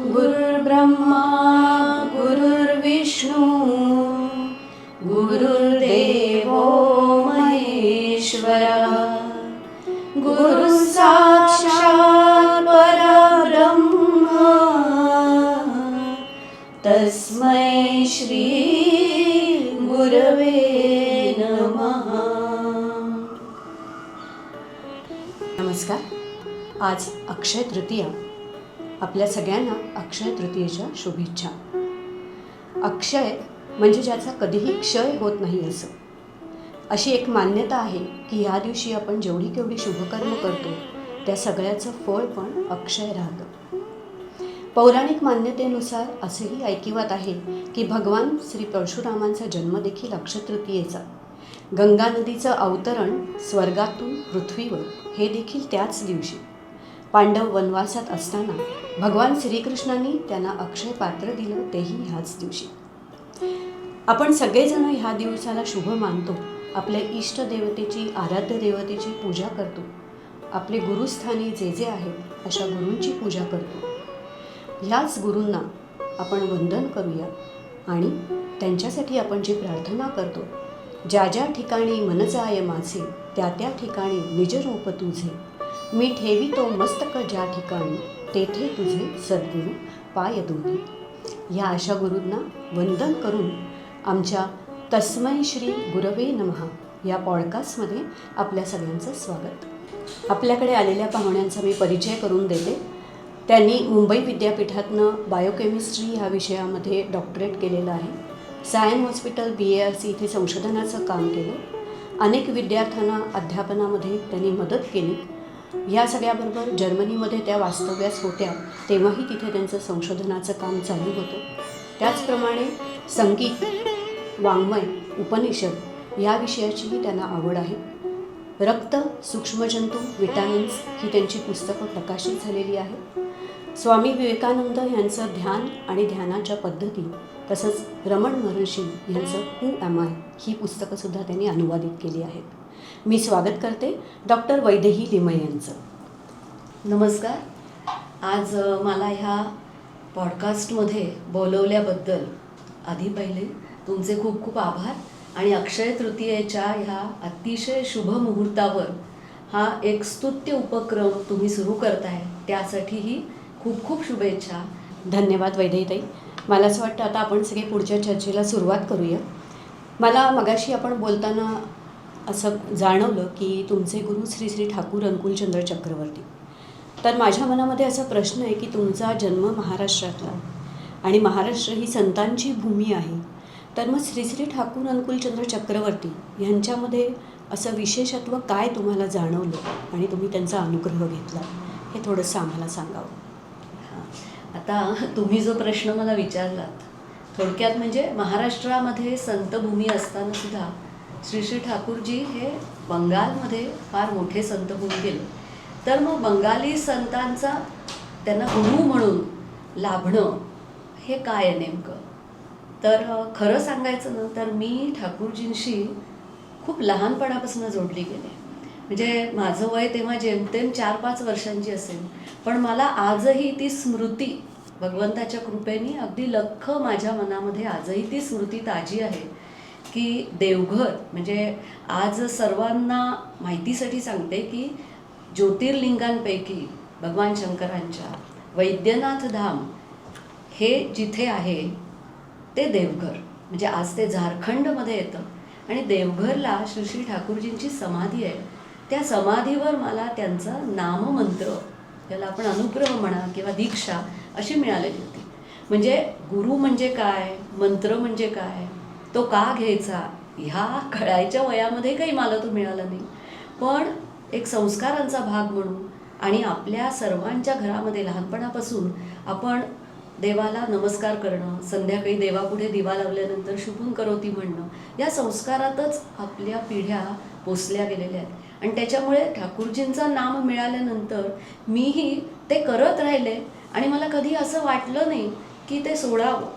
गुरुर्ब्रह्मा गुरुर्विष्णू गुरुर्देवो महेश्वरा गुरु साक्षात् परब्रह्म तस्मै श्री गुरवे नमः. नमस्कार. आज अक्षय तृतीया. आपल्या सगळ्यांना अक्षय तृतीयेच्या शुभेच्छा. अक्षय म्हणजे ज्याचा कधीही क्षय होत नाही असं. अशी एक मान्यता आहे की ह्या दिवशी आपण जेवढी केवढी शुभकर्म करतो त्या सगळ्याचं फळ पण अक्षय राहतं. पौराणिक मान्यतेनुसार असेही ऐकिवात आहे की भगवान श्री परशुरामांचा जन्म देखील अक्षय तृतीयेचा. गंगा नदीचं अवतरण स्वर्गातून पृथ्वीवर हे देखील त्याच दिवशी. पांडव वनवासात असताना भगवान श्रीकृष्णांनी त्यांना अक्षय पात्र दिलं, तेही ह्याच दिवशी. आपण सगळेजण ह्या दिवसाला शुभ मानतो. आपल्या इष्ट देवतेची, आराध्य देवतेची पूजा करतो. आपले गुरुस्थानी जे जे आहेत अशा गुरूंची पूजा करतो. ह्याच गुरूंना आपण वंदन करूया आणि त्यांच्यासाठी आपण जी प्रार्थना करतो, ज्या ज्या ठिकाणी मन जाय माझे त्या त्या ठिकाणी निजरूप तुझे, मी ठेवितो मस्तक ज्या ठिकाणी तेथे तुझे सद्गुरू पाय दोघी. ह्या अशा गुरूंना वंदन करून आमच्या तस्मै श्री गुरवे नमः या पॉडकास्टमध्ये आपल्या सगळ्यांचं स्वागत. आपल्याकडे आलेल्या पाहुण्यांचा मी परिचय करून देते. त्यांनी मुंबई विद्यापीठातनं बायोकेमिस्ट्री ह्या विषयामध्ये डॉक्टरेट केलेलं आहे. सायन हॉस्पिटल BARC इथे संशोधनाचं काम केलं. अनेक विद्यार्थ्यांना अध्यापनामध्ये त्यांनी मदत केली. या सगळ्याबरोबर जर्मनीमध्ये त्या वास्तव्यास होत्या तेव्हाही तिथे त्यांचं संशोधनाचं काम चालू होतं. त्याचप्रमाणे संगीत, वाङ्मय, उपनिषद या विषयाचीही त्यांना आवड आहे. रक्त, सूक्ष्मजंतू, विटॅमिन्स ही त्यांची पुस्तकं प्रकाशित झालेली आहेत. स्वामी विवेकानंद यांचं ध्यान आणि ध्यानाच्या पद्धती, तसंच रमण महर्षी यांचं हू ॲम आय ही पुस्तकंसुद्धा त्यांनी अनुवादित केली आहेत. मी स्वागत करते डॉक्टर वैदेही लिमये यांचं. नमस्कार. आज मला ह्या पॉडकास्टमध्ये बोलवल्याबद्दल आधी पहिले तुमचे खूप खूप आभार. आणि अक्षय तृतीयेच्या ह्या अतिशय शुभ मुहूर्तावर हा एक स्तुत्य उपक्रम तुम्ही सुरू करताय, त्यासाठीही खूप खूप शुभेच्छा. धन्यवाद वैदेहीताई. मला असं वाटतं आता आपण सगळे पुढच्या चर्चेला सुरुवात करूया. मला मगाशी आपण बोलताना असं जाणवलं की तुमचे गुरु श्री श्री ठाकूर अनुकूलचंद्र चक्रवर्ती. तर माझ्या मनामध्ये असा प्रश्न आहे की तुमचा जन्म महाराष्ट्रातला आणि महाराष्ट्र ही संतांची भूमी आहे. तर मग श्री श्री ठाकूर अनुकूलचंद्र चक्रवर्ती यांच्यामध्ये असं विशेषत्व काय तुम्हाला जाणवलं आणि तुम्ही त्यांचा अनुग्रह घेतला, हे थोडंसं आम्हाला सांगावं. आता तुम्ही जो प्रश्न मला विचारलात, थोडक्यात म्हणजे महाराष्ट्रामध्ये संतभूमी असताना सुद्धा श्री श्री ठाकूरजी हे बंगालमध्ये फार मोठे संत होऊन गेले. तर मग बंगाली संतांचा त्यांना गुरु म्हणून लाभणं हे काय आहे नेमकं? तर खरं सांगायचं ना तर मी ठाकूरजींशी खूप लहानपणापासून जोडली गेले. म्हणजे माझं वय तेव्हा जेमतेम 4-5 वर्षांची असेल, पण मला आजही ती स्मृती भगवंताच्या कृपेने अगदी लख्ख माझ्या मनामध्ये आजही ती स्मृती ताजी आहे की देवघर म्हणजे आज सर्वांना माहितीसाठी सांगते की ज्योतिर्लिंगांपैकी भगवान शंकरांच्या वैद्यनाथ धाम हे जिथे आहे ते देवघर. म्हणजे आज ते झारखंडमध्ये येतं आणि देवघरला श्री श्री ठाकूरजींची समाधी आहे. त्या समाधीवर मला त्यांचा नाममंत्र, त्याला आपण अनुग्रह म्हणा किंवा दीक्षा अशी मिळालेली होती. म्हणजे गुरु म्हणजे काय, मंत्र म्हणजे काय, तो का घ्यायचा ह्या कळायच्या वयामध्ये काही मला तो मिळाला नाही. पण एक संस्कारांचा भाग म्हणून आणि आपल्या सर्वांच्या घरामध्ये लहानपणापासून आपण देवाला नमस्कार करणं, संध्याकाळी देवापुढे दिवा लावल्यानंतर शुभं करोती म्हणणं, या संस्कारातच आपल्या पिढ्या पोचल्या गेलेल्या आहेत. आणि त्याच्यामुळे ठाकूरजींचं नाम मिळाल्यानंतर मीही ते करत राहिले आणि मला कधी असं वाटलं नाही की ते सोडावं.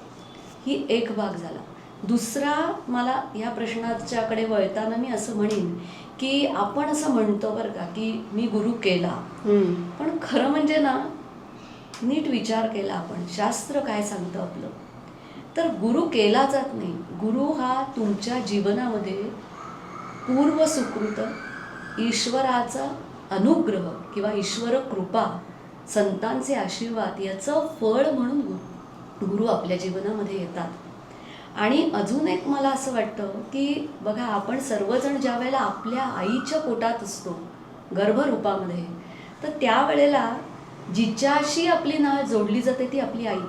ही एक भाग झाला. दुसरा, मला ह्या प्रश्नाच्याकडे वळताना मी असं म्हणेन की आपण असं म्हणतो बरं का की मी गुरु केला, पण खरं म्हणजे ना नीट विचार केला आपण, शास्त्र काय सांगतं आपलं, तर गुरु केला जात नाही. गुरु हा तुमच्या जीवनामध्ये पूर्व सुकृत, ईश्वराचा अनुग्रह किंवा ईश्वर कृपा, संतांचे आशीर्वाद याचं फळ म्हणून गुरु आपल्या जीवनामध्ये येतात. आणि अजून एक मला असं वाटतं की बघा, आपण सर्वजण ज्या वेळेला आपल्या आईच्या पोटात असतो गर्भरूपामध्ये, तर त्यावेळेला जिच्याशी आपली नाळ जोडली जाते ती आपली आई.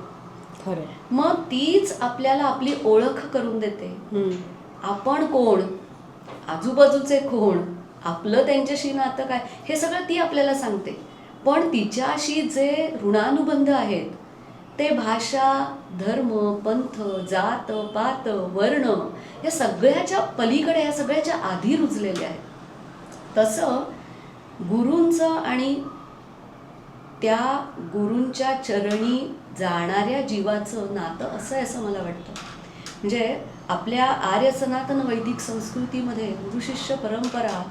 खरं. मग तीच आपल्याला आपली ओळख करून देते. आपण कोण, आजूबाजूचे कोण, आपलं त्यांच्याशी नातं काय, हे सगळं ती आपल्याला सांगते. पण तिच्याशी जे ऋणानुबंध आहेत ते भाषा, धर्म, पंथ, जात, पात, वर्ण या सगळ्याच्या पलीकडे, या सगळ्याच्या आधी रुजलेले आहेत. तसं गुरूंचं आणि त्या गुरूंच्या चरणी जाणाऱ्या जीवाचं नातं असं आहे, असं मला वाटतं. म्हणजे आपल्या आर्य सनातन वैदिक संस्कृतीमध्ये गुरुशिष्य परंपरा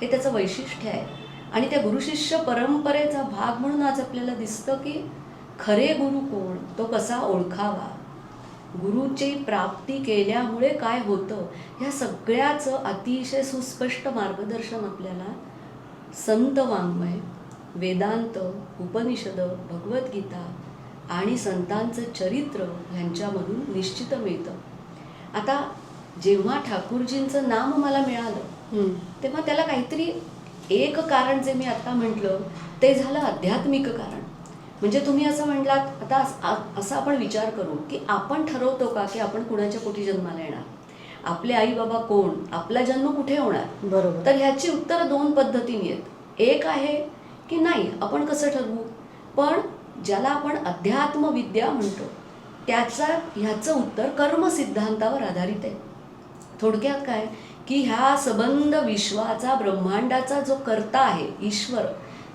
हे त्याचं वैशिष्ट्य आहे. आणि त्या गुरुशिष्य परंपरेचा भाग म्हणून आज आपल्याला दिसतं की खरे गुरु कोण, तो कसा ओळखावा, गुरुची प्राप्ती केल्यामुळे काय होतं, ह्या सगळ्याचं अतिशय सुस्पष्ट मार्गदर्शन आपल्याला संत वाङ्मय, वेदांत, उपनिषद, भगवद्गीता आणि संतांचं चरित्र ह्यांच्यामधून निश्चित मिळतं. आता जेव्हा ठाकूरजींचं नाम मला मिळालं तेव्हा त्याला काहीतरी एक कारण, जे मी आता म्हटलं ते झालं आध्यात्मिक कारण. म्हणजे तुम्ही असं म्हटलात, आता असा आपण विचार करू की आपण ठरवतो का की आपण कुणाच्या पोटी जन्माला येणार, आपले आई बाबा कोण, आपला जन्म कुठे होणार. बरोबर. तर ह्याची उत्तरं दोन पद्धतीने आहेत. एक आहे की नाही, आपण कसं ठरवू, पण ज्याला आपण अध्यात्म विद्या म्हणतो ह्याचं उत्तर कर्म सिद्धांतावर आधारित आहे. थोडक्यात काय की ह्या सबंध विश्वाचा, ब्रह्मांडाचा जो कर्ता आहे ईश्वर,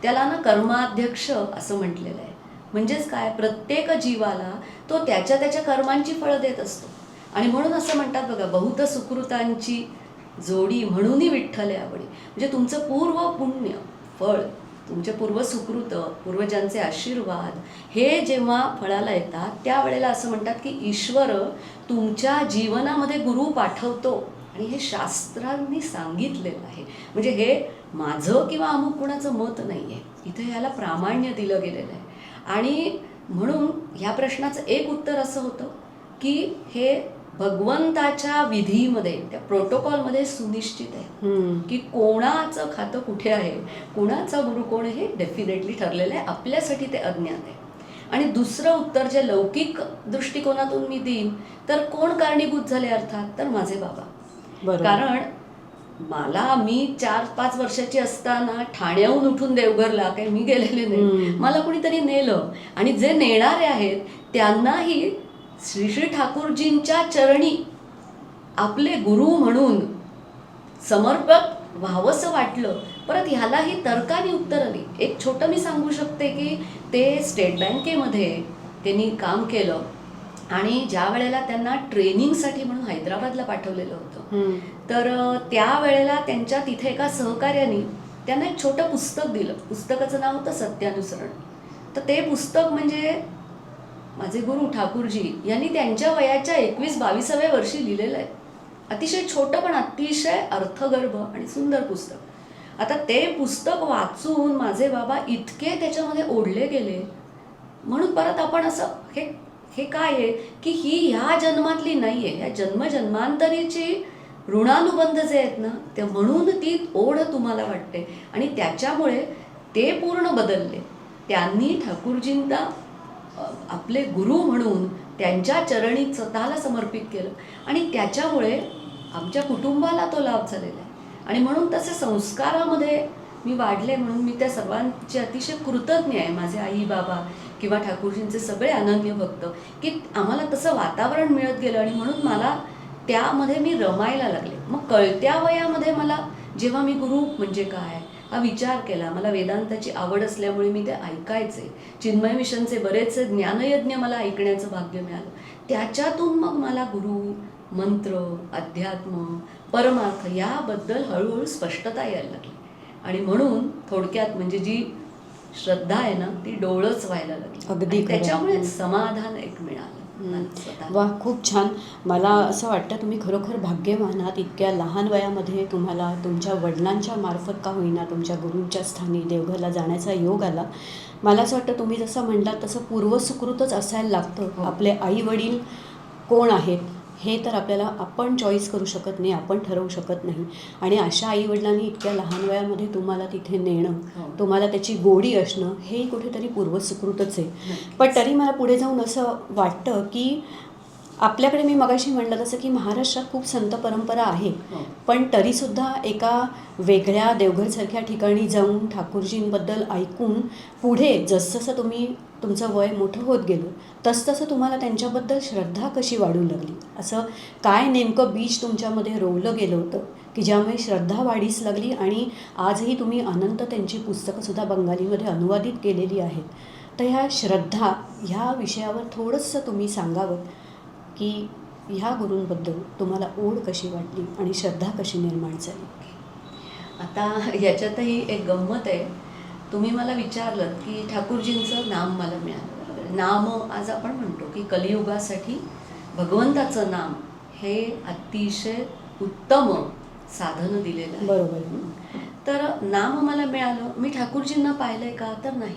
त्याला ना कर्माध्यक्ष असं म्हटलेलं आहे. म्हणजेच काय, प्रत्येक जीवाला तो त्याच्या त्याच्या कर्मांची फळं देत असतो. आणि म्हणून असं म्हणतात बघा, बहुत सुकृतांची जोडी म्हणूनही विठ्ठले आवडी. म्हणजे तुमचं पूर्व पुण्य फळ, तुमचे पूर्व सुकृत, पूर्वजांचे आशीर्वाद हे जेव्हा फळाला येतात त्यावेळेला असं म्हणतात की ईश्वर तुमच्या जीवनामध्ये गुरु पाठवतो. आणि हे शास्त्रांनी सांगितलेलं आहे. म्हणजे हे माझं किंवा अमुक कुणाचं मत नाही आहे, इथे याला प्रामाण्य दिलं गेलेलं आहे. आणि म्हणून ह्या प्रश्नाचं एक उत्तर असं होतं की हे भगवंताच्या विधीमध्ये, त्या प्रोटोकॉलमध्ये सुनिश्चित आहे की कोणाचं खातं कुठे आहे, कोणाचा गुरु कोण, हे डेफिनेटली ठरलेलं आहे. आपल्यासाठी ते अज्ञात आहे. आणि दुसरं उत्तर जे लौकिक दृष्टिकोनातून मी देईन, तर कोण कारणीभूत झाले अर्थात, तर माझे बाबा. कारण मी 4-5 वर्षाची असताना ठाण्याहून उठून देवघरला काही मी गेलेले नाही, मला कुणीतरी नेलं. आणि जे नेणारे आहेत त्यांनाही श्री श्री ठाकूरजींच्या चरणी आपले गुरु म्हणून समर्पक व्हावंसं वाटलं. परत ह्यालाही तर्काने उत्तर आली. एक छोटं मी सांगू शकते की ते स्टेट बँकेमध्ये त्यांनी काम केलं आणि ज्या वेळेला त्यांना ट्रेनिंगसाठी म्हणून हैदराबादला पाठवलेलं होतं, तर त्यावेळेला त्यांच्या तिथे एका सहकार्याने त्यांना एक छोटं पुस्तक दिलं. पुस्तकाचं नाव होतं सत्यानुसरण. तर ते पुस्तक म्हणजे माझे गुरु ठाकूरजी यांनी त्यांच्या वयाच्या 21-22व्या वर्षी लिहिलेलं आहे. अतिशय छोटं पण अतिशय अर्थगर्भ आणि सुंदर पुस्तक. आता ते पुस्तक वाचून माझे बाबा इतके त्याच्यामध्ये ओढले गेले. म्हणून परत आपण असं हे काय आहे की ही ह्या जन्मातली नाही आहे, ह्या जन्मजन्मांतरीची ऋणानुबंध जे आहेत ना, ते म्हणून ती ओढ तुम्हाला वाटते. आणि त्याच्यामुळे ते पूर्ण बदलले. त्यांनी ठाकूरजींना आपले गुरु म्हणून त्यांच्या चरणी स्वतःला समर्पित केलं आणि त्याच्यामुळे आमच्या कुटुंबाला तो लाभ झालेला आहे. आणि म्हणून तसे संस्कारामध्ये मी वाढले, म्हणून मी त्या सर्वांचे अतिशय कृतज्ञ आहे. माझे आई बाबा किंवा ठाकूरजींचे सगळे अनन्य भक्त, की आम्हाला तसं वातावरण मिळत गेलं आणि म्हणून मला त्यामध्ये मी रमायला लागले. मग कळत्या वयामध्ये मला जेव्हा मी गुरु म्हणजे काय हा विचार केला, मला वेदांताची आवड असल्यामुळे मी ते ऐकायचे. चिन्मय मिशनचे बरेचसे ज्ञानयज्ञ मला ऐकण्याचं भाग्य मिळालं. त्याच्यातून मग मला गुरु, मंत्र, अध्यात्म, परमार्थ याबद्दल हळूहळू स्पष्टता यायला लागली. आणि म्हणून थोडक्यात म्हणजे जी श्रद्धा आहे ना ती डोळच व्हायला लागली. अगदी आणि खरं. त्याच्यामुळे समाधान एक मिळालं मला स्वतःला. वा, खूप छान. मला असं वाटतं तुम्ही खरोखर भाग्यवान आहात. इतक्या लहान वयामध्ये तुम्हाला तुमच्या वडिलांच्या मार्फत का होईना तुमच्या गुरूंच्या स्थानी देवघरला जाण्याचा योग आला. मला असं वाटतं तुम्ही जसं म्हणलात तसं पूर्वसुकृतच असायला लागतं. हो. आपले आई वडील कोण आहेत हे तर आपल्याला आपण चॉईस करू शकत नाही, आपण ठरवू शकत नाही. आणि अशा आईवडिलांनी इतक्या लहान वयामध्ये तुम्हाला तिथे नेणं, हो. तुम्हाला त्याची गोडी असणं हेही कुठेतरी पूर्वसुकृतच आहे. नक्कीच. पण तरी मला पुढे जाऊन असं वाटतं की आपल्याकडे मी मगाशी म्हणलं तसं की महाराष्ट्रात खूप संत परंपरा आहे. हो. पण तरीसुद्धा एका वेगळ्या देवघरसारख्या ठिकाणी जाऊन ठाकूरजींबद्दल ऐकून पुढे जसजसं तुम्ही तुमचं वय मोठं होत गेलं तसतसं तुम्हाला त्यांच्याबद्दल श्रद्धा कशी वाढू लागली? असं काय नेमकं बीज तुमच्यामध्ये रोवलं गेलं होतं की ज्यामुळे श्रद्धा वाढीस लागली आणि आजही तुम्ही अनंत त्यांची पुस्तकंसुद्धा बंगालीमध्ये अनुवादित केलेली आहेत. तर ह्या श्रद्धा ह्या विषयावर थोडंसं तुम्ही सांगावं की ह्या गुरूंबद्दल तुम्हाला ओढ कशी वाटली आणि श्रद्धा कशी निर्माण झाली? आता याच्यातही एक गंमत आहे. तुम्ही मला विचारलं की ठाकूरजींचं नाम मला मिळालं. नाम आज आपण म्हणतो की कलियुगासाठी भगवंताचं नाम हे अतिशय उत्तम साधन दिलेलं आहे. बरोबर. तर नाम मला मिळालं. मी ठाकूरजींना पाहिलंय का? तर नाही.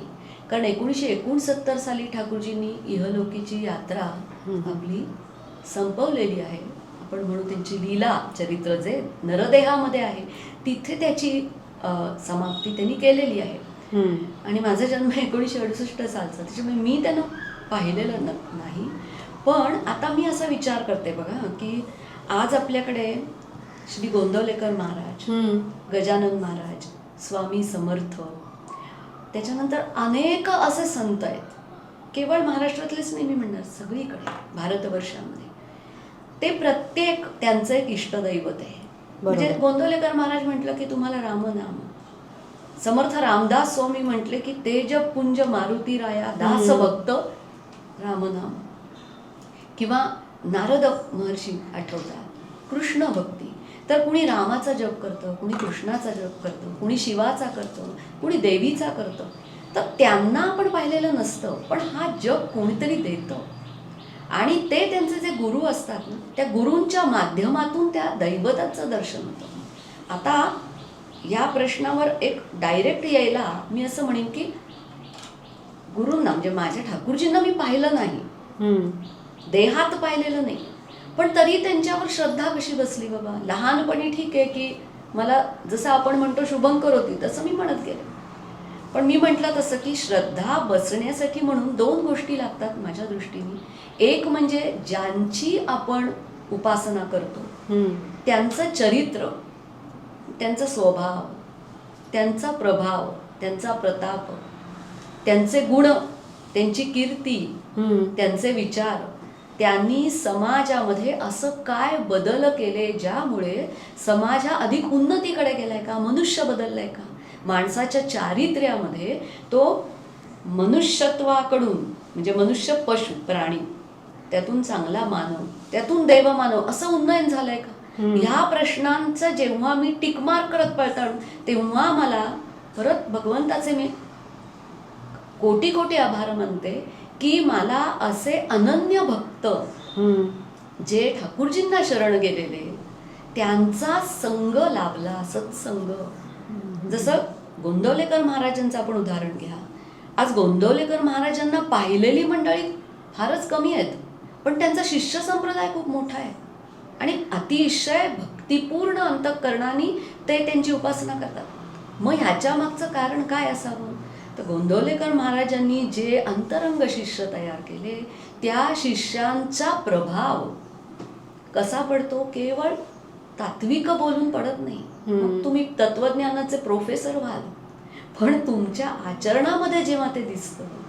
कारण 1969 साली ठाकूरजींनी इहलोकीची यात्रा आपली संपवलेली आहे. आपण म्हणू त्यांची लीला चरित्र जे नरदेहामध्ये आहे तिथे त्याची समाप्ती त्यांनी केलेली आहे. आणि माझा जन्म 1968 सालचा, त्याच्यामुळे मी त्यांना पाहिलेलं नाही. पण आता मी असा विचार करते बघा की आज आपल्याकडे श्री गोंदवलेकर महाराज, गजानन महाराज, स्वामी समर्थ, त्याच्यानंतर अनेक असे संत आहेत. केवळ महाराष्ट्रातलेच नाही, मी म्हणणार सगळीकडे भारतवर्षामध्ये. ते प्रत्येक त्यांचं एक इष्टदैवत आहे. म्हणजे गोंदवलेकर महाराज म्हटलं की तुम्हाला रामनाम, समर्थ रामदास स्वामी म्हटले की तेज पुंज मारुती राया दास भक्त रामनाम, किंवा नारद महर्षी आठवतात कृष्ण भक्ती. तर कुणी रामाचा जप करतं, कुणी कृष्णाचा जप करतं, कुणी शिवाचा करतं, कुणी देवीचा करतं. तर त्यांना आपण पाहिलेलं नसतं, पण हा जप कोणीतरी देतं. आणि ते त्यांचे जे गुरु असतात ना, त्या गुरूंच्या माध्यमातून त्या दैवताचं दर्शन होतं. आता या प्रश्नावर एक डायरेक्ट यायला मी असं म्हणेन की गुरूंना म्हणजे माझ्या ठाकूरजींना मी पाहिलं नाही, देहात पाहिलेलं नाही, पण तरी त्यांच्यावर श्रद्धा कशी बसली बाबा. लहानपणी ठीक आहे की मला जसं आपण म्हणतो शुभंकर होती तसं मी म्हणत गेले. पण मी म्हटलं तसं की श्रद्धा बसण्यासाठी म्हणून 2 गोष्टी लागतात माझ्या दृष्टीने. एक म्हणजे ज्यांची आपण उपासना करतो त्यांचं चरित्र, त्यांचा स्वभाव, त्यांचा प्रभाव, त्यांचा प्रताप, त्यांचे गुण, त्यांची कीर्ती, त्यांचे विचार, त्यांनी समाजामध्ये असं काय बदल केले ज्यामुळे समाज हा अधिक उन्नतीकडे गेलाय का, मनुष्य बदललाय का, माणसाच्या चारित्र्यामध्ये तो मनुष्यत्वाकडून म्हणजे मनुष्य पशु प्राणी त्यातून चांगला मानव त्यातून देव मानव असं उन्नयन झालंय का. ह्या प्रश्नांचं जेव्हा मी टिकमार्क करत पडताळून तेव्हा मला परत भगवंताचे मी कोटी कोटी आभार मानते की मला असे अनन्य भक्त जे ठाकूरजींना शरण गेलेले त्यांचा संग लाभला, सत्संग. जसं गोंदवलेकर महाराजांचं आपण उदाहरण घ्या. आज गोंदवलेकर महाराजांना पाहिलेली मंडळी फारच कमी आहेत, पण त्यांचा शिष्य संप्रदाय खूप मोठा आहे आणि अतिशय भक्तिपूर्ण अंतःकरणाने ते त्यांची उपासना करतात. मग ह्याच्या मागचं कारण काय असावं? तर गोंदवलेकर महाराजांनी जे अंतरंग शिष्य तयार केले त्या शिष्यांचा प्रभाव कसा पडतो, केवळ तात्विक बोलून पडत नाही. मग तुम्ही तत्वज्ञानाचे प्रोफेसर व्हाल, पण तुमच्या आचरणामध्ये जेव्हा ते दिसतं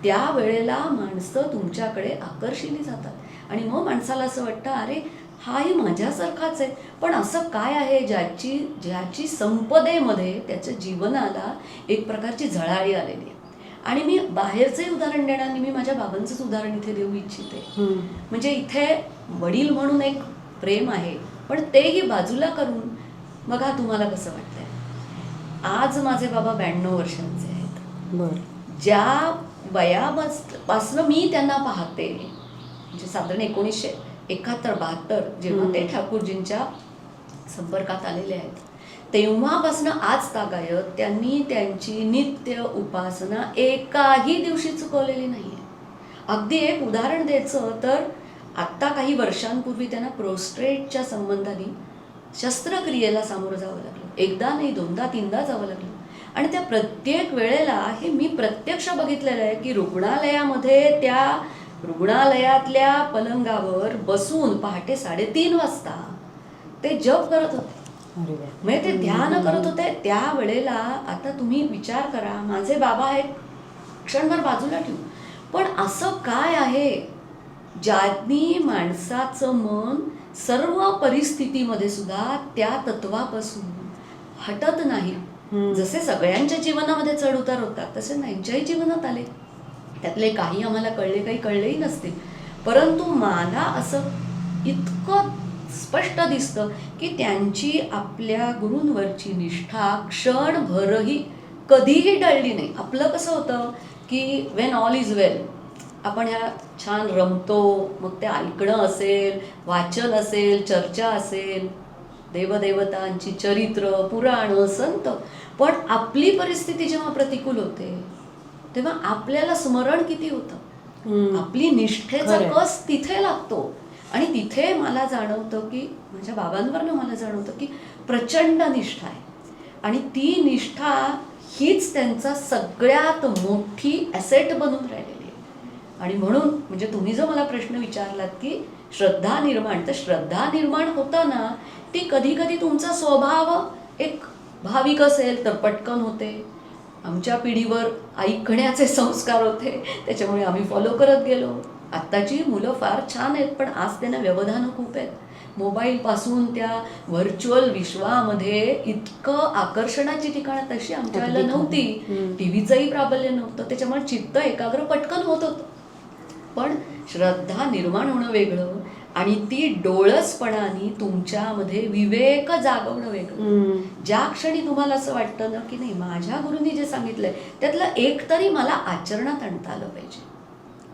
त्यावेळेला माणसं तुमच्याकडे आकर्षिली जातात आणि मग माणसाला असं वाटतं अरे हाही माझ्यासारखाच आहे, पण असं काय आहे ज्याची संपदेमध्ये त्याच्या जीवनाला एक प्रकारची झळाळी आलेली आहे. आणि मी बाहेरचंही उदाहरण देणार नाही, मी माझ्या बाबांचंच उदाहरण इथे देऊ इच्छिते. म्हणजे इथे वडील म्हणून एक प्रेम आहे, पण तेही बाजूला करून बघा तुम्हाला कसं वाटतंय. आज माझे बाबा 92 वर्षांचे आहेत बरं. ज्या वयापासनं मी त्यांना पाहते, म्हणजे साधारण 1971-72 जेव्हा ते ठाकूरजींच्या संपर्कात आलेले आहेत, तेव्हापासनं आज तागायत त्यांनी त्यांची नित्य उपासना एकाही दिवशी चुकवलेली नाही आहे. अगदी एक उदाहरण द्यायचं तर आत्ता काही वर्षांपूर्वी त्यांना प्रोस्टेटच्या संबंधाने शस्त्रक्रियेला सामोरं जावं लागलं. एकदा नाही, दोनदा, तीनदा जावं लागलं. आणि त्या प्रत्येक वेळेला हे मी प्रत्यक्ष बघितलेलं आहे की रुग्णालयामध्ये त्या रुग्णालयातल्या पलंगावर बसून पहाटे 3:30 वाजता ते जप करत होते. अरे वा. म्हणजे ते ध्यान करत होते. त्यावेळेला आता तुम्ही विचार करा, माझे बाबा आहेत, क्षणभर बाजूला ठेवू, पण असं काय आहे ज्यांनी माणसाचं मन सर्व परिस्थितीमध्ये सुद्धा त्या तत्वापासून हटत नाही. जसे सगळ्यांच्या जीवनामध्ये चढ उतार होतात तसे त्यांच्याही जीवनात आले. त्यातले काही आम्हाला कळले, काही कळलेही नसतील, परंतु मला असं इतकं स्पष्ट दिसतं की त्यांची आपल्या गुरूंवरची निष्ठा क्षणभरही कधीही टळली नाही. आपलं कसं होतं की वेन ऑल इज वेल, आपण ह्या छान रमतो, मग ते ऐकणं असेल, वाचन असेल, चर्चा असेल, देवदेवतांची चरित्र, पुराण, संत, पण आपली परिस्थिती जेव्हा प्रतिकूल होते तेव्हा आपल्याला स्मरण किती होतं, आपली निष्ठेचा कस तिथे लागतो. आणि तिथे मला जाणवतं की माझ्या बाबांवरनं मला जाणवतं की प्रचंड निष्ठा आहे. आणि ती निष्ठा हीच त्यांचा सगळ्यात मोठी ॲसेट बनून राहिलेली आहे. आणि म्हणून म्हणजे तुम्ही जो मला प्रश्न विचारलात की श्रद्धा निर्माण, तर श्रद्धा निर्माण होताना ती कधी कधी तुमचा स्वभाव एक भाविक असेल तर पटकन होते. आमच्या पिढीवर ऐकण्याचे संस्कार होते, त्याच्यामुळे आम्ही फॉलो करत गेलो. आत्ताची मुलं फार छान आहेत, पण आज त्यांना व्यवधानं खूप आहेत. मोबाईलपासून त्या व्हर्च्युअल विश्वामध्ये इतकं आकर्षणाची ठिकाणं तशी आमच्या वेळेला नव्हती. टी व्हीचंही प्राबल्य नव्हतं, त्याच्यामुळे चित्त एकाग्र पटकन होत होतं. पण श्रद्धा निर्माण होणं वेगळं आणि ती डोळसपणाने तुमच्यामध्ये विवेक जागवणं वेगळं. ज्या क्षणी तुम्हाला असं वाटतं ना की नाही, माझ्या गुरूंनी जे सांगितलंय त्यातलं एक तरी मला आचरणात आणता आलं पाहिजे.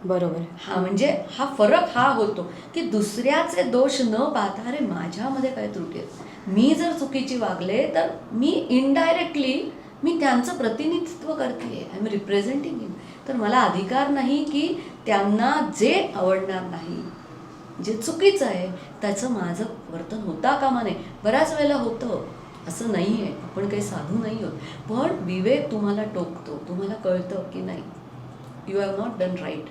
बरोबर. हा म्हणजे हा फरक हा होतो की दुसऱ्याचे दोष न पाहता अरे माझ्यामध्ये काय त्रुटी आहेत, मी जर चुकीची वागले तर मी इनडायरेक्टली मी त्यांचं प्रतिनिधित्व करते, आय एम रिप्रेझेंटिंग हिम. तर मला अधिकार नाही की त्यांना जे आवडणार नाही, जे चुकीचं आहे त्याचं माझं वर्तन होता कामा नये. बऱ्याच वेळेला होतं, असं नाही आहे, आपण काही साधू नाही आहोत, पण विवेक तुम्हाला टोकतो, तुम्हाला कळतं की नाही, you have not done right.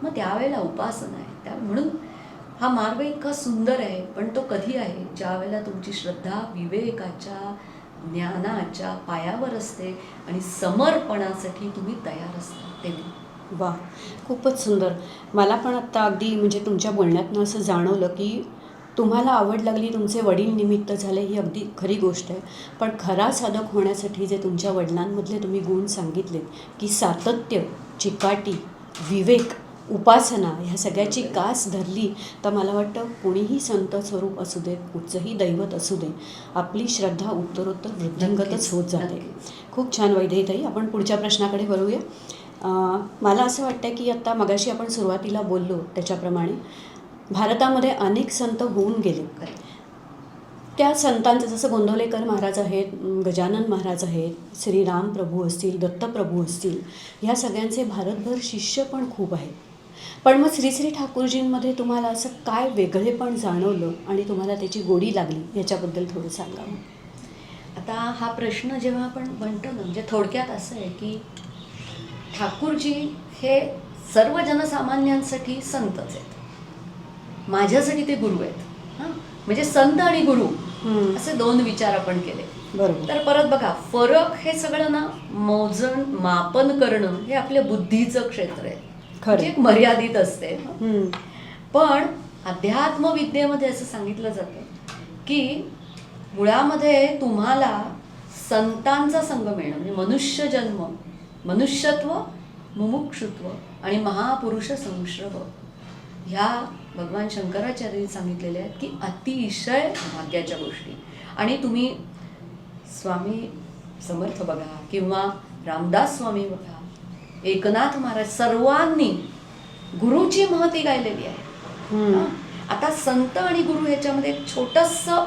मग त्यावेळेला उपासना आहे. त्या म्हणून हा मार्ग इतका सुंदर आहे, पण तो कधी आहे ज्या वेळेला तुमची श्रद्धा विवेकाच्या ज्ञानाच्या पायावर असते आणि समर्पणासाठी तुम्ही तयार असता तेव्हा. वा, खूपच सुंदर. मला पण आत्ता अगदी म्हणजे तुमच्या बोलण्यातनं असं जाणवलं की तुम्हाला आवड लागली, तुमचे वडील निमित्त झाले, ही अगदी खरी गोष्ट आहे. पण खरा साधक होण्यासाठी जे तुमच्या वडिलांमधले तुम्ही गुण सांगितलेत की सातत्य, चिकाटी, विवेक, उपासना, ह्या सगळ्याची कास धरली तर मला वाटतं कुणीही संत स्वरूप असू दे, कुठचंही दैवत असू दे, आपली श्रद्धा उत्तरोत्तर वृद्धिंगतच होत जाते. खूप छान वैदेहीताई. आपण पुढच्या प्रश्नाकडे वळूया. मला असं वाटतं की आत्ता मगाशी आपण सुरुवातीला बोललो त्याच्याप्रमाणे भारतामध्ये अनेक संत होऊन गेले. त्या संतांचं जसं गोंदवलेकर महाराज आहेत, गजानन महाराज आहेत, श्रीराम प्रभू असतील, दत्तप्रभू असतील, ह्या सगळ्यांचे भारतभर शिष्य पण खूप आहेत. पण मग श्री श्री ठाकूरजींमध्ये तुम्हाला असं काय वेगळेपण जाणवलं आणि तुम्हाला त्याची गोडी लागली, याच्याबद्दल थोडं सांगावं. आता हा प्रश्न जेव्हा आपण म्हणतो ना, म्हणजे थोडक्यात असं आहे की ठाकूरजी हे सर्व जनसामान्यांसाठी संतच आहेत, माझ्यासाठी ते गुरु आहेत. हां, म्हणजे संत आणि गुरु असे दोन विचार आपण केले. बरोबर. तर परत बघा, फरक हे सगळं ना मोजण मापन करणं हे आपल्या बुद्धीचं क्षेत्र आहे, म्हणजे एक मर्यादित असते. पण अध्यात्मविद्येमध्ये असं सांगितलं जातं की मुळामध्ये तुम्हाला संतांचा संग मिळणं म्हणजे मनुष्य जन्म, मनुष्यत्व, मुमुक्षुत्व आणि महापुरुष संश्रव ह्या भगवान शंकराचार्यांनी सांगितलेल्या आहेत की अतिशय भाग्याच्या गोष्टी. आणि तुम्ही स्वामी समर्थ बघा किंवा रामदास स्वामी बघा, एकनाथ महाराज सर्वांनी गुरुची महती गायलेली आहे. हम्म. आता संत आणि गुरु ह्याच्यामध्ये एक छोटंसं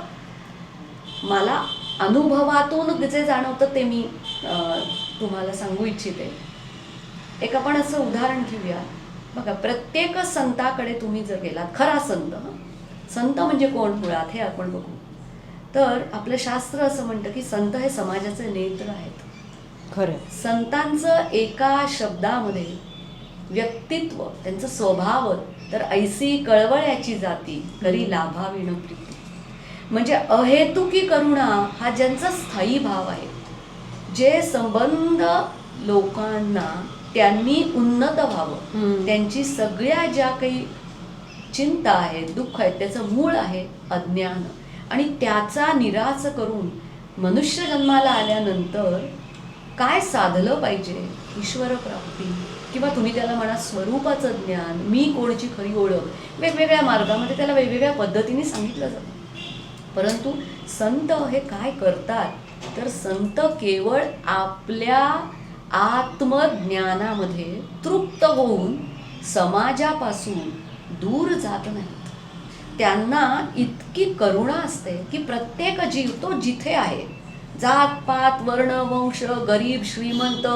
मला अनुभवातून जे जाणवतं ते मी तुम्हाला सांगू इच्छिते. एक आपण असं उदाहरण घेऊया. बघा, प्रत्येक संताकडे तुम्ही जर गेलात, खरा संत, संत म्हणजे कोण मुळात हे आपण बघू. तर आपलं शास्त्र असं म्हणतं की संत हे समाजाचे नेत्र आहेत. खरं. संतांचं एका शब्दामध्ये व्यक्तित्व, त्यांचं स्वभाव, तर ऐसी कळवळ्याची जाती करी लाभाविण प्रीती. म्हणजे अहेतुकी करुणा हा ज्यांचा स्थायी भाव आहे, जे संबंध लोकांना त्यांनी उन्नत व्हावं, त्यांची सगळ्या ज्या काही चिंता आहेत, दुःख आहेत, त्याचं मूळ आहे अज्ञान, आणि त्याचा निराश करून मनुष्य जन्माला आल्यानंतर काय साधलं पाहिजे, ईश्वर प्राप्ती, किंवा तुम्ही त्याला म्हणा स्वरूपाचं ज्ञान, मी कोणची खरी ओळख, वेगवेगळ्या मार्गामध्ये त्याला वेगवेगळ्या पद्धतीने सांगितलं जातं. परंतु संत हे काय करतात, तर संत केवळ आपल्या आत्मज्ञानामध्ये तृप्त होऊन समाजापासून दूर जात नाहीत. त्यांना इतकी करुणा असते की प्रत्येक जीव तो जिथे आहे, जात पात वर्ण वंश गरीब श्रीमंत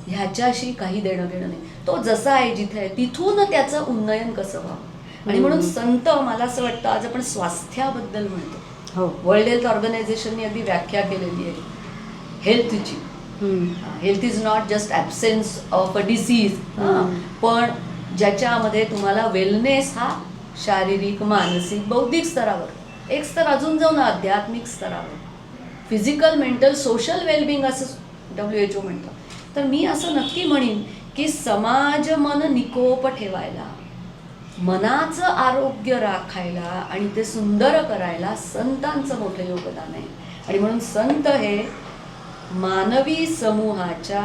ह्याच्याशी काही देणं घेणं नाही, तो जसा आहे जिथे आहे तिथून त्याचं उन्नयन कसं व्हावं. आणि म्हणून संत, मला असं वाटतं, आज आपण स्वास्थ्याबद्दल म्हणतो. वर्ल्ड हेल्थ ऑर्गनायझेशनने अगदी व्याख्या केलेली आहे हेल्थची. Health is not just absence of a disease, पण ज्याच्यामध्ये तुम्हाला वेलनेस हा शारीरिक, मानसिक, बौद्धिक स्तरावर, एक स्तर अजून जाऊन आध्यात्मिक स्तरावर, फिजिकल, मेंटल, सोशल वेलबिंग असं WHO म्हणतं. तर मी असं नक्की म्हणेन की समाज मन निकोप ठेवायला, मनाचं आरोग्य राखायला आणि ते सुंदर करायला संतांचं मोठं योगदान आहे. आणि म्हणून संत हे मानवी समूहाच्या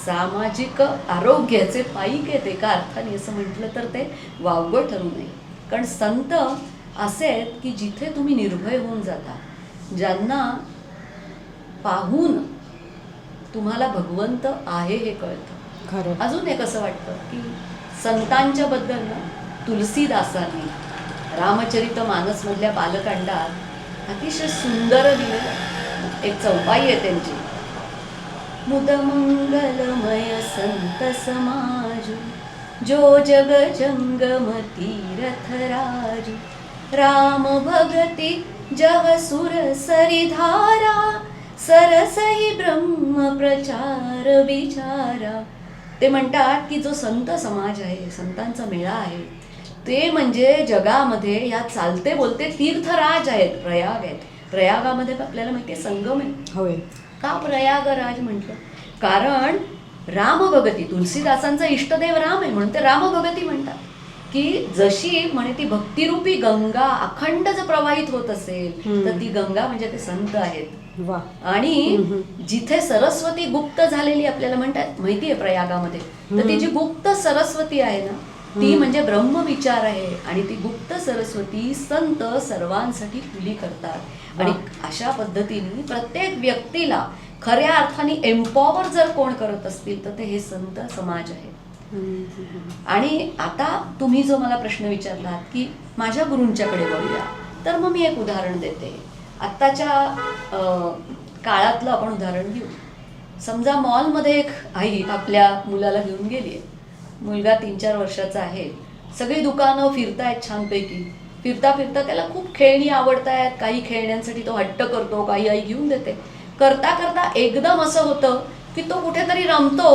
सामाजिक आरोग्याचे पाईक आहेत. एका अर्थाने असं म्हटलं तर ते वावगं ठरू नये. कारण संत असे आहेत की जिथे तुम्ही निर्भय होऊन जाता, ज्यांना पाहून तुम्हाला भगवंत आहे हे कळतं. खरं. अजून एक असं वाटतं की संतांच्या बद्दल ना तुलसीदासांनी रामचरित मानसमधल्या बालकांडात अतिशय सुंदर लिहिलेलं एक चौपाई आहे त्यांची. मुद मंगलमय संत समाज, जो जग जंगम तीरथ राज, राम भगती जह सुर सरिधारा, सरसही ब्रह्म प्रचार विचारा. ते म्हणतात की जो संत समाज आहे, संतांचा मेळा आहे, ते म्हणजे जगामध्ये या चालते बोलते तीर्थराज आहेत, प्रयाग आहेत. प्रयागामध्ये आपल्याला माहिती आहे संगम आहे. होय. का प्रयागराज म्हटलं? कारण रामभगती, तुलसीदासांचा इष्टदेव राम आहे म्हणून ते रामभगती म्हणतात. की जशी म्हणे ती भक्तिरूपी गंगा अखंड जर प्रवाहित होत असेल तर ती गंगा म्हणजे ते संत आहेत. आणि जिथे सरस्वती गुप्त झालेली आपल्याला म्हणतात माहिती आहे प्रयागामध्ये, तर ती जी गुप्त सरस्वती आहे ना, ती म्हणजे ब्रह्मविचार आहे. आणि ती गुप्त सरस्वती संत सर्वांसाठी खुली करतात. आणि अशा पद्धतीने प्रत्येक व्यक्तीला खऱ्या अर्थाने एम्पॉवर जर कोण करत असतील तर ते हे संत समाज आहे. आणि आता तुम्ही जो मला प्रश्न विचारलात की माझ्या गुरूंच्याकडे वळूया, तर मग मी एक उदाहरण देते. आत्ताच्या काळातलं आपण उदाहरण घेऊ. समजा मॉलमध्ये एक आई आपल्या मुलाला घेऊन गेली आहे. मुलगा 3-4 वर्षाचा आहे. सगळी दुकानं फिरतायत छानपैकी. फिरता फिरता त्याला खूप खेळणी आवडतायत. काही खेळण्यांसाठी तो हट्ट करतो, काही आई घेऊन देते. करता करता एकदम असं होतं की तो कुठेतरी रमतो.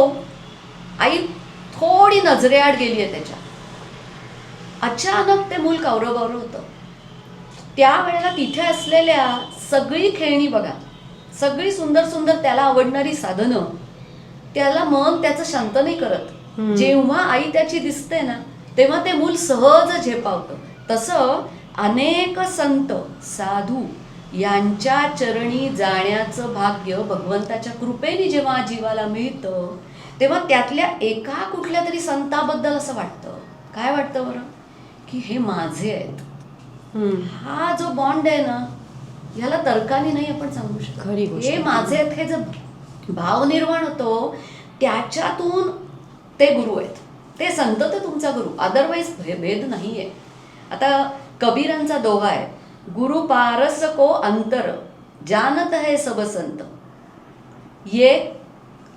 आई थोडी नजरेआड गेली आहे त्याच्या. अचानक ते मूल कावरबावर होतं. त्यावेळेला तिथे असलेल्या सगळी खेळणी बघा, सगळी सुंदर सुंदर त्याला आवडणारी साधनं, त्याला मन त्याचं शांत नाही करत. जेव्हा आई त्याची दिसते ना, तेव्हा ते मूल सहज झेपावतं. तसं अनेक संत साधू यांच्या चरणी जाण्याचं भाग्य भगवंताच्या कृपेने जेव्हा जीवाला मिळतं, तेव्हा त्यातल्या एका कुठल्या तरी संताबद्दल असं वाटतं. काय वाटतं बरं? की हे माझे आहेत. हा जो बॉन्ड आहे ना, ह्याला तर्काने नाही आपण सांगू शकत. हे माझे आहेत हे जो भाव निर्माण होतो, त्याच्यातून ते गुरु आहेत, ते संत तर तुमचा गुरु, अदरवाईज भेद नाही आहे. आता कबीरांचा दोहा आहे, गुरु पारस को अंतर जानत है सब संत, ये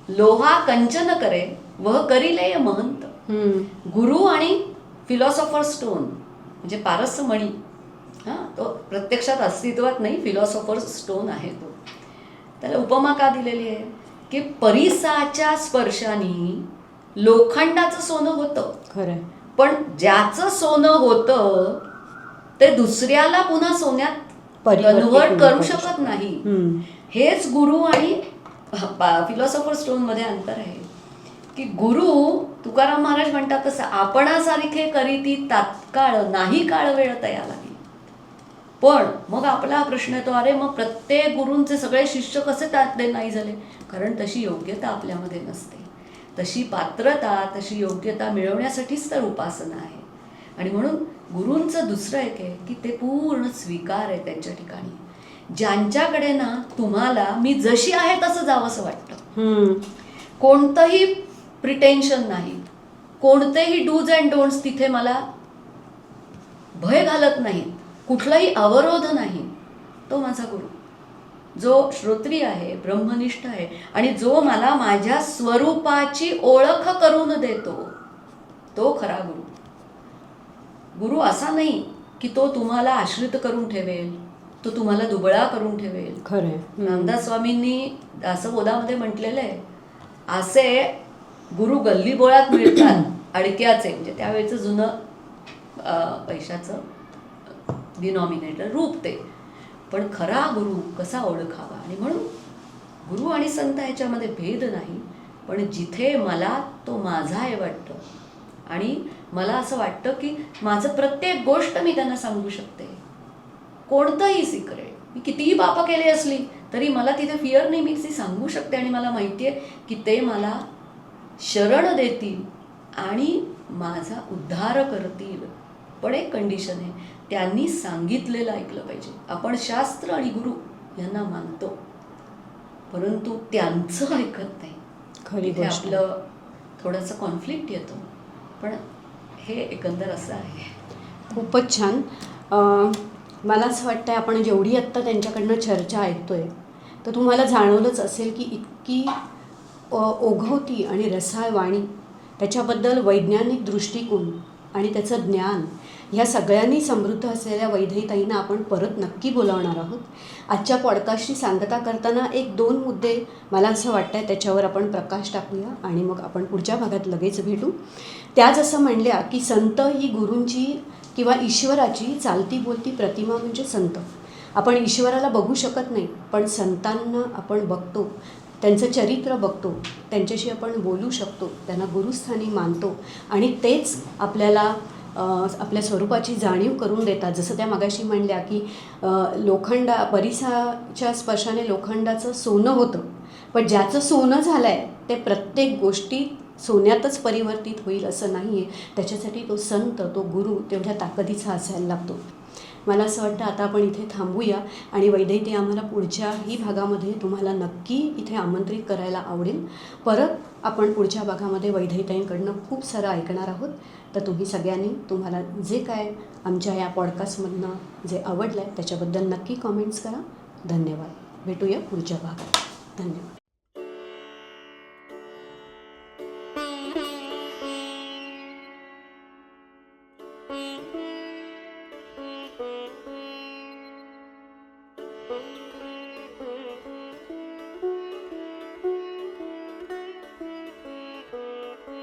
लोहा कंचन करे वह करिले महंत. गुरु आणि फिलॉसॉफर स्टोन म्हणजे पारस मणी, हां, तो प्रत्यक्षात अस्तित्वात नाही, फिलॉसॉफर स्टोन आहे तो. त्याला उपमा का दिलेली आहे की परिसाच्या स्पर्शाने लोखंडाचं सोनं होतं, खरं, पण ज्याचं सोनं होतं ते दुसऱ्याला पुन्हा सोन्यात कन्व्हर्ट करू शकत नाही. हेच गुरु आणि फिलॉसॉफर स्टोन मध्ये अंतर आहे की गुरु, तुकाराम महाराज म्हणतात तसं, आपणासारखे करीती तात्काळ नाही काळ वेळ तया लागली. पण मग आपला प्रश्न येतो, अरे मग प्रत्येक गुरूंचे सगळे शिष्य कसे त्यातले नाही झाले? कारण तशी योग्यता आपल्यामध्ये नसते, तशी पात्रता, तशी योग्यता मिळवण्यासाठीच तर उपासना आहे. आणि म्हणून गुरूंचं दुसरं एक आहे की ते पूर्ण स्वीकार आहे त्यांच्या ठिकाणी, ज्यांच्याकडे ना तुम्हाला मी जशी आहे तसं जावंसं वाटतं. कोणतंही प्रिटेन्शन नाही, कोणतेही डूज अँड डोंट्स तिथे मला भय घालत नाहीत, कुठलाही अवरोध नाही. तो माझा गुरु, जो श्रोत्री आहे, ब्रह्मनिष्ठ आहे आणि जो मला माझ्या स्वरूपाची ओळख करून देतो, तो खरा गुरु. गुरु असा नाही की तो तुम्हाला आश्रित करून ठेवेल, तो तुम्हाला दुबळा करून ठेवेल. खरं, रामदास स्वामींनी दासबोधामध्ये म्हटलेलं आहे, असे गुरु गल्लीबोळात मिळतात अडक्याचे, म्हणजे त्यावेळेचं जुनं पैशाचं डिनॉमिनेटर रूप ते. पण खरा गुरु कसा ओळखावा? आणि म्हणून गुरु आणि संत ह्याच्यामध्ये भेद नाही, पण जिथे मला तो माझा आहे वाटतं आणि मला असं वाटतं की माझं प्रत्येक गोष्ट मी त्यांना सांगू शकते, कोणतंही सिक्रेट, मी कितीही पापं केली असली तरी मला तिथे फिअर नाही, मी ती सांगू शकते आणि मला माहिती आहे की ते मला शरण देतील आणि माझा उद्धार करतील. पण एक कंडिशन आहे, त्यांनी सांगितलेलं ऐकलं पाहिजे. आपण शास्त्र आणि गुरु यांना मानतो, परंतु त्यांचं ऐकत नाही. खरी इथे गोष्ट. आपलं थोडंसं कॉन्फ्लिक्ट येतो, पण हे एकंदर असं आहे. खूपच छान. मला असं वाटतं आपण जेवढी आत्ता त्यांच्याकडनं चर्चा ऐकतोय तर तुम्हाला जाणवलंच असेल की इतकी ओघवती आणि रसाळ वाणी, त्याच्याबद्दल वैज्ञानिक दृष्टिकोन आणि त्याचं ज्ञान, ह्या सगळ्यांनी समृद्ध असलेल्या वैदेहीताईंना आपण परत नक्की बोलावणार आहोत. आजच्या पॉडकास्टची सांगता करताना 1-2 मुद्दे मला असं वाटतं आहे त्याच्यावर आपण प्रकाश टाकूया आणि मग आपण पुढच्या भागात लगेच भेटू. त्या जसं म्हणल्या की संत ही गुरूंची किंवा ईश्वराची चालती बोलती प्रतिमा म्हणजे संत. आपण ईश्वराला बघू शकत नाही, पण संतांना आपण बघतो, त्यांचं चरित्र बघतो, त्यांच्याशी आपण बोलू शकतो, त्यांना गुरुस्थानी मानतो आणि तेच आपल्याला आपल्या स्वरूपाची जाणीव करून देतात. जसं त्या मगाशी म्हणल्या की परिसाच्या स्पर्शाने लोखंडाचं सोनं होतं, पण ज्याचं सोनं झालं आहे ते प्रत्येक गोष्टी सोन्यातच परिवर्तित होईल असं नाही आहे. त्याच्यासाठी तो संत, तो गुरु तेवढ्या ताकदीचा असायला लागतो. मला असं वाटतं आता आपण इथे थांबूया आणि वैदेही आम्हाला पुढच्याही भागामध्ये तुम्हाला नक्की इथे आमंत्रित करायला आवडेल. परत आपण पुढच्या भागामध्ये वैदेहीताईंकडनं खूप सारं ऐकणार आहोत. तर तुम्ही सगळ्यांनी तुम्हाला जे काय आमच्या या पॉडकास्टमधनं जे आवडलं आहे त्याच्याबद्दल नक्की कॉमेंट्स करा. धन्यवाद. भेटूया पुढच्या भागात. धन्यवाद.